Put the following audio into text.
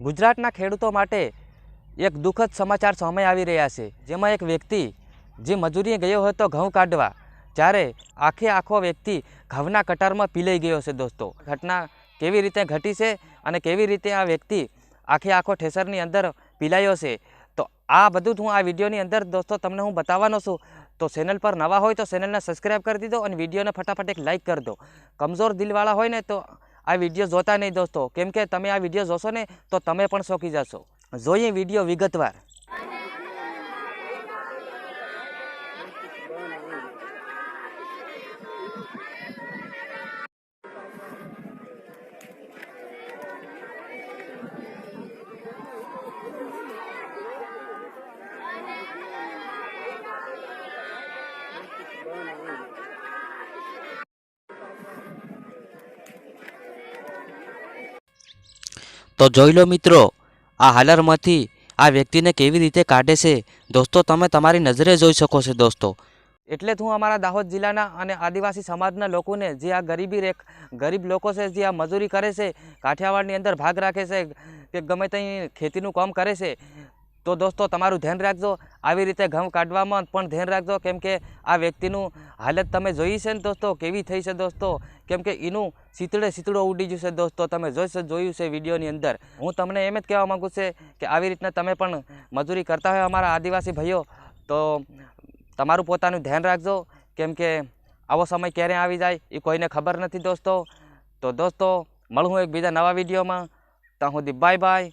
ગુજરાતના ખેડૂતો માટે એક દુઃખદ સમાચાર સામે આવી રહ્યા છે, જેમાં એક વ્યક્તિ જે મજૂરીએ ગયો હતો ઘઉં કાઢવા, જ્યારે આખો વ્યક્તિ ઘઉંના કટારમાં પીલાઈ ગયો છે. દોસ્તો, ઘટના કેવી રીતે ઘટી છે અને કેવી રીતે આ વ્યક્તિ આખો ઠેસરની અંદર પીલાયો છે, તો આ બધું હું આ વિડીયોની અંદર દોસ્તો તમને હું બતાવવાનો છું. તો ચેનલ પર નવા હોય તો ચેનલને સબસ્ક્રાઈબ કરી દીધો અને વિડીયોને ફટાફટ એક લાઇક કરી દો. કમજોર દિલવાળા હોય ને તો આ વિડીયો જોતા નહીં દોસ્તો, કેમ કે તમે આ વિડીયો જોશો ને તો તમે પણ ચોંકી જશો. જોઈએ વિડીયો વિગતવાર. તો જોઈ લો મિત્રો, આ હાલરમાંથી આ વ્યક્તિને કેવી રીતે કાઢે છે દોસ્તો, તમે તમારી નજરે જોઈ શકો છો દોસ્તો. એટલે જ હું અમારા દાહોદ જિલ્લાના અને આદિવાસી સમાજના લોકોને, જે આ ગરીબ લોકો છે, જે આ મજૂરી કરે છે, કાઠિયાવાડની અંદર ભાગ રાખે છે, કે ગમે ત્યાં ખેતીનું કામ કરે છે, તો દોસ્તો તમારું ધ્યાન રાખજો. આવી રીતે ઘઉં કાઢવામાં પણ ધ્યાન રાખજો, કેમ કે આ વ્યક્તિનું હાલત તમે જોઈ છે ને દોસ્તો, કેવી થઈ છે દોસ્તો, કેમ કે એનું સીતડો ઉડી ગયું છે દોસ્તો. તમે જોયું છે વિડીયોની અંદર. હું તમને એમ જ કહેવા માગું છું કે આવી રીતના તમે પણ મજૂરી કરતા હોય અમારા આદિવાસી ભાઈઓ, તો તમારું પોતાનું ધ્યાન રાખજો, કેમ કે આવો સમય ક્યારે આવી જાય એ કોઈને ખબર નથી દોસ્તો. તો દોસ્તો મળું એક બીજા નવા વિડીયોમાં. ત્યાં સુધી બાય બાય.